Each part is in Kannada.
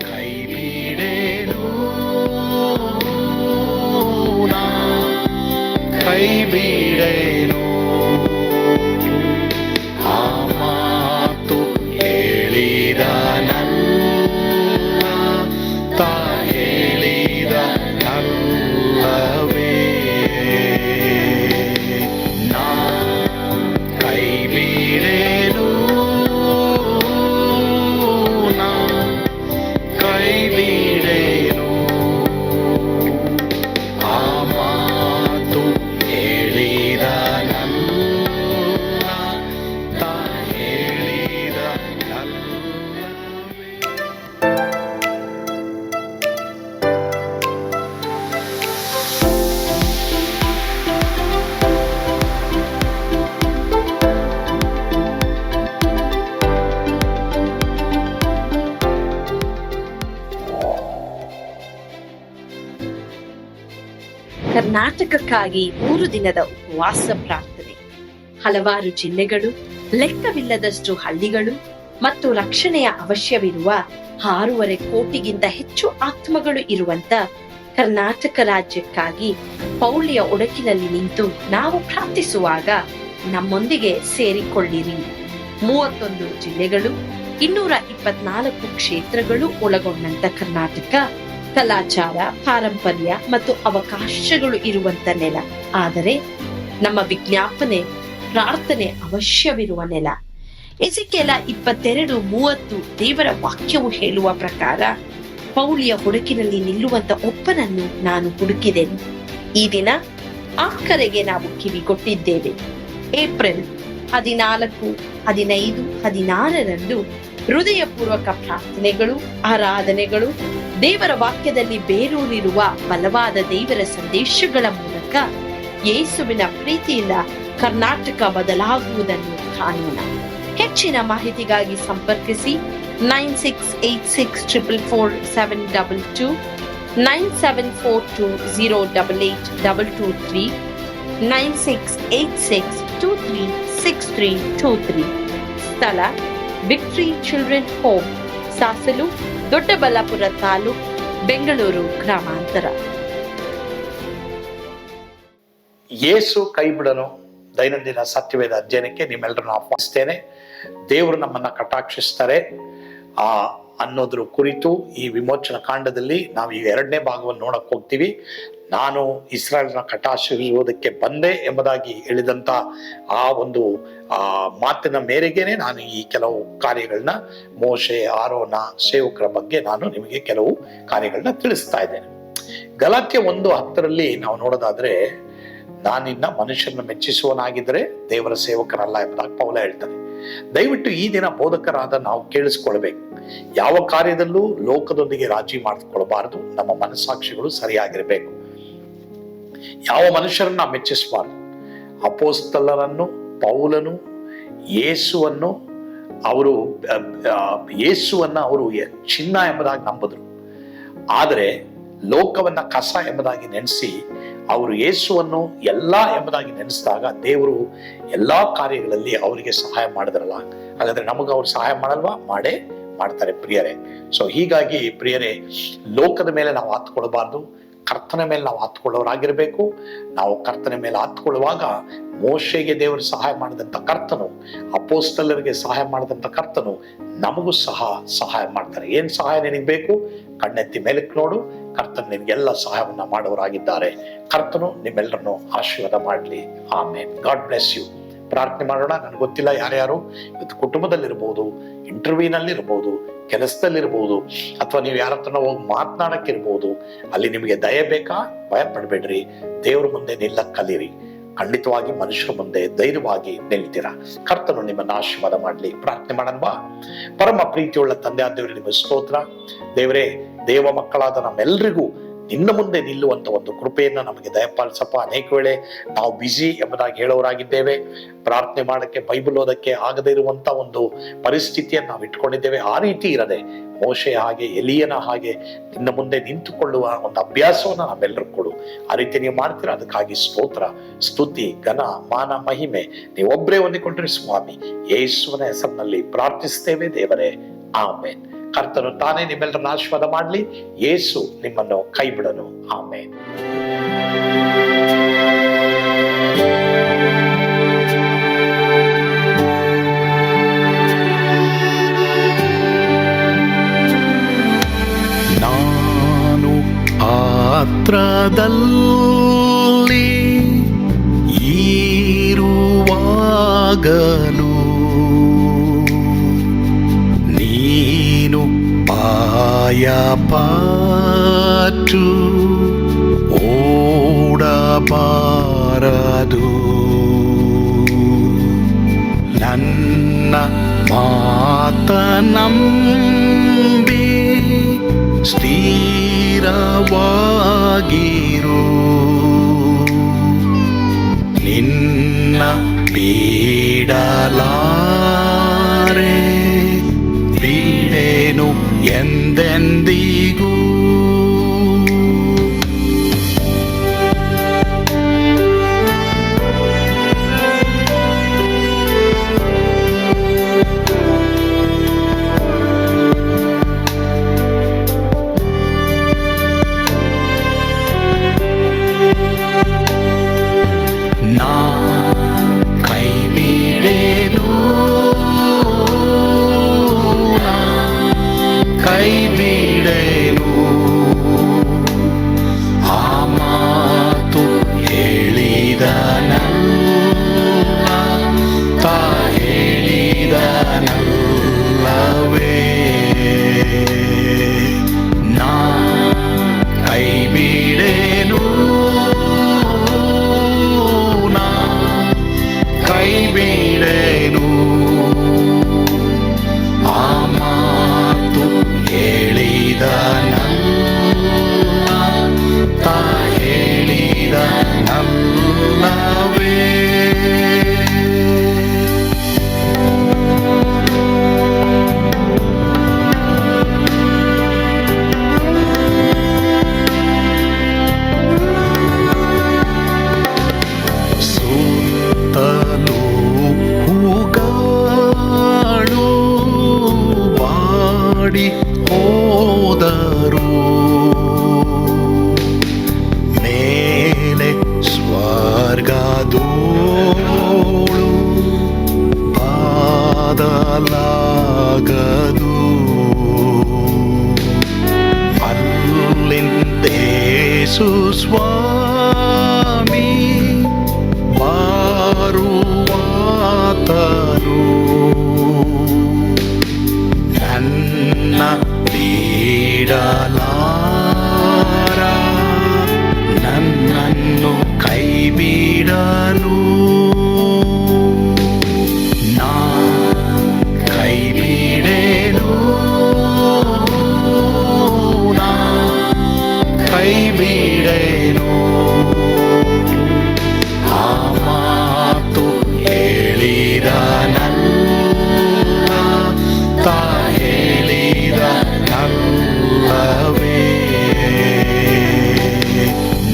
ಕೈ ಬಿಡೇನು, ಕೈ ಬಿಡೇನು, ಆ ಮಾತು ಹೇಳಿದ ತಾ ಹೇಳಿದ ನಲ್ಲವೇ. ನಾ ಕೈ ಬಿಡೇನು, ನಾ ಕೈ ಬಿಡೇನು, ಆ ಮಾತು ಹೇಳಿದ ತಾ ಹೇಳಿದ ನಲ್ಲವೇ. ಕರ್ನಾಟಕಕ್ಕಾಗಿ 3 ದಿನದ ಉಪವಾಸ ಪ್ರಾರ್ಥನೆ. ಹಲವಾರು ಜಿಲ್ಲೆಗಳು, ಲೆಕ್ಕವಿಲ್ಲದಷ್ಟು ಹಳ್ಳಿಗಳು ಮತ್ತು ರಕ್ಷಣೆಯ ಅವಶ್ಯವಿರುವ 6.5 ಕೋಟಿಗಿಂತ ಹೆಚ್ಚು ಆತ್ಮಗಳು ಇರುವಂತ ಕರ್ನಾಟಕ ರಾಜ್ಯಕ್ಕಾಗಿ ಪೌಳಿಯ ಒಡಕಿನಲ್ಲಿ ನಿಂತು ನಾವು ಪ್ರಾರ್ಥಿಸುವಾಗ ನಮ್ಮೊಂದಿಗೆ ಸೇರಿಕೊಳ್ಳಿರಿ. 31 ಜಿಲ್ಲೆಗಳು, 224 ಕ್ಷೇತ್ರಗಳು ಒಳಗೊಂಡಂತ ಕರ್ನಾಟಕ ಕಲಾಚಾರ, ಪಾರಂಪರ್ಯ ಮತ್ತು ಅವಕಾಶಗಳು ಇರುವಂತ ನೆಲ. ಆದರೆ ನಮ್ಮ ವಿಜ್ಞಾಪನೆ, ಪ್ರಾರ್ಥನೆ ಅವಶ್ಯವಿರುವ ನೆಲ. ಎಸೆಕಿಯೇಲ 22:30 ದೇವರ ವಾಕ್ಯವು ಹೇಳುವ ಪ್ರಕಾರ, ಪೌಳಿಯ ಹುಡುಕಿನಲ್ಲಿ ನಿಲ್ಲುವಂತ ಒಬ್ಬನನ್ನು ನಾನು ಹುಡುಕಿದೆನು. ಈ ದಿನ ಆ ಕರೆಗೆ ನಾವು ಕಿವಿಗೊಟ್ಟಿದ್ದೇವೆ. ಏಪ್ರಿಲ್ 14, 15, 16ರಂದು ಹೃದಯಪೂರ್ವಕ ಪ್ರಾರ್ಥನೆಗಳು, ಆರಾಧನೆಗಳು, ದೇವರ ವಾಕ್ಯದಲ್ಲಿ ಬೇರೂರಿರುವ ಬಲವಾದ ದೇವರ ಸಂದೇಶಗಳ ಮೂಲಕ ಯೇಸುವಿನ ಪ್ರೀತಿಯಿಂದ ಕರ್ನಾಟಕ ಬದಲಾಗುವುದನ್ನು ಕಾಣೋಣ. ಹೆಚ್ಚಿನ ಮಾಹಿತಿಗಾಗಿ ಸಂಪರ್ಕಿಸಿ 9686444722, 9742088223, 9686236323. ಸ್ಥಳ victory children home, Sasalu, Doddaballapura taluk, Bengaluru ಗ್ರಾಮಾಂತರ. ಯೇಸು ಕೈ ಬಿಡನು ದೈನಂದಿನ ಸತ್ಯವೇದ ಅಧ್ಯಯನಕ್ಕೆ ನಿಮ್ಮೆಲ್ಲರನ್ನು ಆಹ್ವಾನಿಸ್ತೇನೆ. ದೇವರು ನಮ್ಮನ್ನ ಕಟಾಕ್ಷಿಸ್ತಾರೆ ಅನ್ನೋದ್ರ ಕುರಿತು ಈ ವಿಮೋಚನ ಕಾಂಡದಲ್ಲಿ ನಾವು ಈ 2ನೇ ಭಾಗವನ್ನು ನೋಡಕ್ ಹೋಗ್ತೀವಿ. ನಾನು ಇಸ್ರಾಯೇಲ್ನ ಕಟಾಕ್ಷಿಸುವುದಕ್ಕೆ ಬಂದೆ ಎಂಬುದಾಗಿ ಹೇಳಿದಂತ ಆ ಒಂದು ಮಾತಿನ ಮೇರೆಗೆನೆ ನಾನು ಈ ಕೆಲವು ಕಾರ್ಯಗಳನ್ನ, ಮೋಶೆ, ಆರೋನ, ಸೇವಕರ ಬಗ್ಗೆ ನಾನು ನಿಮಗೆ ಕೆಲವು ಕಾರ್ಯಗಳನ್ನ ತಿಳಿಸ್ತಾ ಇದ್ದೇನೆ. ಗಲಾತ್ಯ 1:10 ನಾವು ನೋಡೋದಾದ್ರೆ, ನಾನಿನ್ನ ಮನುಷ್ಯರನ್ನ ಮೆಚ್ಚಿಸುವನಾಗಿದ್ರೆ ದೇವರ ಸೇವಕರಲ್ಲ ಎಂಬುದಾಗಿ ಪೌಲ ಹೇಳ್ತಾನೆ. ದಯವಿಟ್ಟು ಈ ದಿನ ಬೋಧಕರಾದ ನಾವು ಕೇಳಿಸ್ಕೊಳ್ಬೇಕು. ಯಾವ ಕಾರ್ಯದಲ್ಲೂ ಲೋಕದೊಂದಿಗೆ ರಾಜಿ ಮಾಡಿಕೊಳ್ಳಬಾರದು. ನಮ್ಮ ಮನಸ್ಸಾಕ್ಷಿಗಳು ಸರಿಯಾಗಿರ್ಬೇಕು. ಯಾವ ಮನುಷ್ಯರನ್ನ ಮೆಚ್ಚಿಸಬಾರದು. ಅಪೊಸ್ತಲರನ್ನು, ಪೌಲನು ಯೇಸುವನ್ನ ಅವರು ಚಿನ್ನ ಎಂಬುದಾಗಿ ನಂಬಿದ್ರು. ಆದರೆ ಲೋಕವನ್ನ ಕಸ ಎಂಬುದಾಗಿ ನೆನೆಸಿ ಅವರು ಯೇಸುವನ್ನು ಎಲ್ಲಾ ಎಂಬುದಾಗಿ ನೆನೆಸಿದಾಗ ದೇವರು ಎಲ್ಲಾ ಕಾರ್ಯಗಳಲ್ಲಿ ಅವರಿಗೆ ಸಹಾಯ ಮಾಡಿದ್ರಲ್ಲ. ಹಾಗಾದ್ರೆ ನಮಗ ಅವ್ರು ಸಹಾಯ ಮಾಡಲ್ವಾ? ಮಾಡ್ತಾರೆ ಪ್ರಿಯರೇ. ಸೊ ಹೀಗಾಗಿ ಪ್ರಿಯರೇ, ಲೋಕದ ಮೇಲೆ ನಾವು ಹತ್ಕೊಳ್ಬಾರ್ದು, ಕರ್ತನ ಮೇಲೆ ನಾವು ಹತ್ಕೊಳ್ಳೋರಾಗಿರ್ಬೇಕು. ನಾವು ಕರ್ತನ ಮೇಲೆ ಹತ್ಕೊಳ್ಳುವಾಗ ಮೋಶೆಗೆ ದೇವರು ಸಹಾಯ ಮಾಡಿದಂತ ಕರ್ತನು, ಅಪೊಸ್ತಲರಿಗೆ ಸಹಾಯ ಮಾಡಿದಂತ ಕರ್ತನು ನಮಗೂ ಸಹಾಯ ಮಾಡ್ತಾರೆ. ಏನ್ ಸಹಾಯ ನಿನಗೆ ಬೇಕು? ಕಣ್ಣೆತ್ತಿ ಮೇಲಕ್ಕೆ ನೋಡು, ಕರ್ತನು ನಿನ್ಗೆಲ್ಲ ಸಹಾಯವನ್ನ ಮಾಡೋರಾಗಿದ್ದಾರೆ. ಕರ್ತನು ನಿಮ್ಮೆಲ್ಲರನ್ನು ಆಶೀರ್ವಾದ ಮಾಡಲಿ. ಆಮೇನ್. God bless you. ಪ್ರಾರ್ಥನೆ ಮಾಡೋಣ. ನನ್ಗೆ ಗೊತ್ತಿಲ್ಲ ಯಾರ್ಯಾರು ಇವತ್ತು ಕುಟುಂಬದಲ್ಲಿರ್ಬೋದು, ಇಂಟರ್ವ್ಯೂನಲ್ಲಿರ್ಬೋದು, ಕೆಲಸದಲ್ಲಿರ್ಬೋದು, ಅಥವಾ ನೀವು ಯಾರ ಹತ್ರ ಹೋಗಿ ಮಾತನಾಡಕ್ಕಿರ್ಬೋದು, ಅಲ್ಲಿ ನಿಮಗೆ ದಯ ಬೇಕಾ? ಭಯ ಪಡ್ಬೇಡ್ರಿ. ದೇವ್ರ ಮುಂದೆ ನಿಲ್ಲಕ್ ಕಲೀರಿ. ಖಂಡಿತವಾಗಿ ಮನುಷ್ಯರ ಮುಂದೆ ಧೈರ್ಯವಾಗಿ ನಿಲ್ತೀರಾ. ಕರ್ತನು ನಿಮ್ಮನ್ನ ಆಶೀರ್ವಾದ ಮಾಡ್ಲಿ. ಪ್ರಾರ್ಥನೆ ಮಾಡೋಣ. ಪರಮ ಪ್ರೀತಿಯುಳ್ಳ ತಂದೆ ಆದ ದೇವರೇ, ನಿಮ್ಮ ಸ್ತೋತ್ರ. ದೇವರೇ, ದೇವ ಮಕ್ಕಳಾದ ನಮ್ಮೆಲ್ಲರಿಗೂ ನಿನ್ನ ಮುಂದೆ ನಿಲ್ಲುವಂತ ಒಂದು ಕೃಪೆಯನ್ನ ನಮಗೆ ದಯಪಾಲಿಸಪ್ಪ. ಅನೇಕ ವೇಳೆ ನಾವು ಬಿಸಿ ಎಂಬುದಾಗಿ ಹೇಳೋರಾಗಿದ್ದೇವೆ. ಪ್ರಾರ್ಥನೆ ಮಾಡಕ್ಕೆ, ಬೈಬಲ್ ಓದಕ್ಕೆ ಆಗದೇ ಇರುವಂತ ಒಂದು ಪರಿಸ್ಥಿತಿಯನ್ನು ನಾವು ಇಟ್ಕೊಂಡಿದ್ದೇವೆ. ಆ ರೀತಿ ಇರದೆ ಮೋಶೆಯ ಹಾಗೆ, ಎಲಿಯನ ಹಾಗೆ ನಿನ್ನ ಮುಂದೆ ನಿಂತುಕೊಳ್ಳುವ ಒಂದು ಅಭ್ಯಾಸವನ್ನ ನಾವೆಲ್ಲರೂ ಕೊಡು. ಆ ರೀತಿ ನೀವು ಮಾಡ್ತೀರಾ. ಅದಕ್ಕಾಗಿ ಸ್ತೋತ್ರ, ಸ್ತುತಿ, ಘನ, ಮಾನ, ಮಹಿಮೆ ನೀವೊಬ್ಬರೇ ಹೊಂದಿಕೊಂಡ್ರಿ ಸ್ವಾಮಿ. ಯೇಸುವಿನ ಹೆಸರಿನಲ್ಲಿ ಪ್ರಾರ್ಥಿಸ್ತೇವೆ ದೇವರೇ. ಆಮೇನ್. ಕರ್ತನು ತಾನೇ ನಿಮ್ಮೆಲ್ಲರನ್ನ ಆಶೀರ್ವಾದ ಮಾಡಲಿ. ಯೇಸು ನಿಮ್ಮನ್ನು ಕೈ ಬಿಡನು. ಆಮೇನ್. ನಾನು ಪಾತ್ರದಲ್ಲಿ ಈರುವಾಗಲು ನೀನು ಪಾಯಪಟ್ಟು ಓಡಬಾರದು. ನನ್ನ ಮಾತನಂಬಿ ಸ್ಥಿರವಾಗಿರು. ನಿನ್ನ ಬಿಡಲಾರೆ, ಬಿಡೆನು ಎಂದೆಂದಿಗೂ. ನಾ ಕೈ ಬಿಡೆನು, ನಾ ಕೈ ಬಿಡೆನು. ಆ ಮಾತು ಹೇಳಿದನಲ್ಲ, ತಾ ಹೇಳಿದನಲ್ಲವೇ. ನಾ ಕೈ ಬಿಡೆನು, ಕೈ ಬಿಡೆನು. ಆ ಮಾತು ಹೇಳಿದನಲ್ಲ, ತಾ ಹೇಳಿದನಲ್ಲವೇ. ಸುತ್ತಲೂ ಹೂಗಳು ಬಾಡಿ ಹೋದರು, ಮೇಲೆ ಸ್ವರ್ಗದೋಳು ಬಾದಲಾಗದು. ಅಲ್ಲಿಂದೇಸು ಸ್ವಾಮಿ ಬಾರುವಾತನು. ನನ್ನ ಬಿಡಲಾರ, ನನ್ನನ್ನು ಕೈ ಬಿಡನು. ನಾ ಕೈ ಬಿಡೆನು, ನಾ ಕೈ ಬಿಡೆನು. ಆ ಮಾತು ಹೇಳಿದನಲ್ಲ, ತಾ ಹೇಳಿದನಲ್ಲವೇ.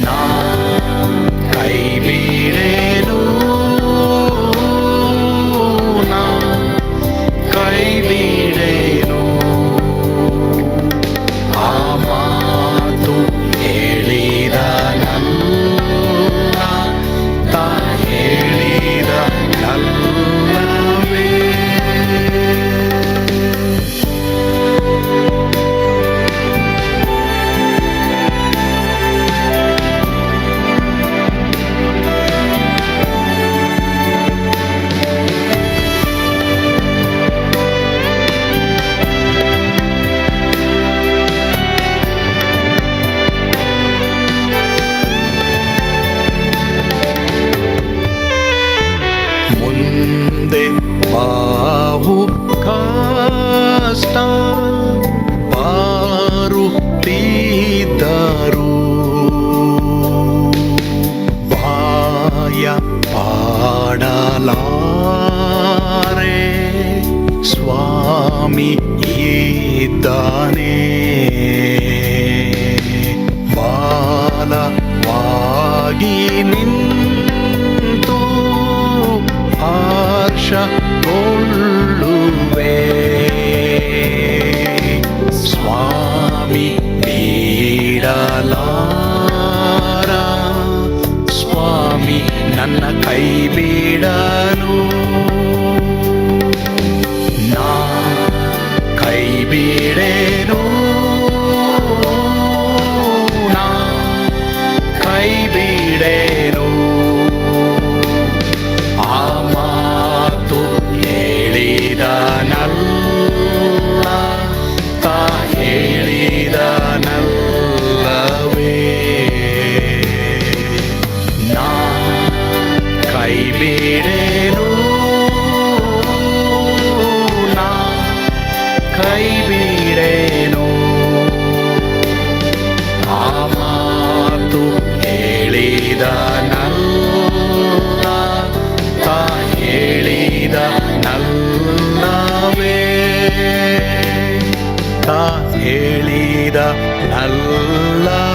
ನಾ ಕೈ ಬಿಡೆನು, ನಾ ಕೈ ಬಿಡೆನು. ಆ ಮಾತು ಹೇಳಿದನಲ್ಲ, ತಾ ಹೇಳಿದನಲ್ಲವೇ. ಮುಂದೆ ಬಾಹು ಕಷ್ಟ ಬಾರುತ್ತಿದ್ದರು, ಬಾಯ ಪಾಡಲಾರೆ, ಸ್ವಾಮಿ ಇದ್ದಾನೆ. ಬಾಲವಾಗಿ ನಿಂತು ಹರ್ಷಗೊಳ್ಳುವೆ. ಹೇಳಿದನಲ್ಲ, ತಾ ಹೇಳಿದನಲ್ಲವೇ, ನಾ ಕೈ ಬಿಡೆನು, ನಾ ಕೈ ಬಿಡೆನು. ಆ ಮಾತು ಹೇಳಿದನಲ್ಲ, ತಾ ಹೇಳಿದನಲ್ಲವೇ, ತಾ ಹೇಳಿದನಲ್ಲವೇ.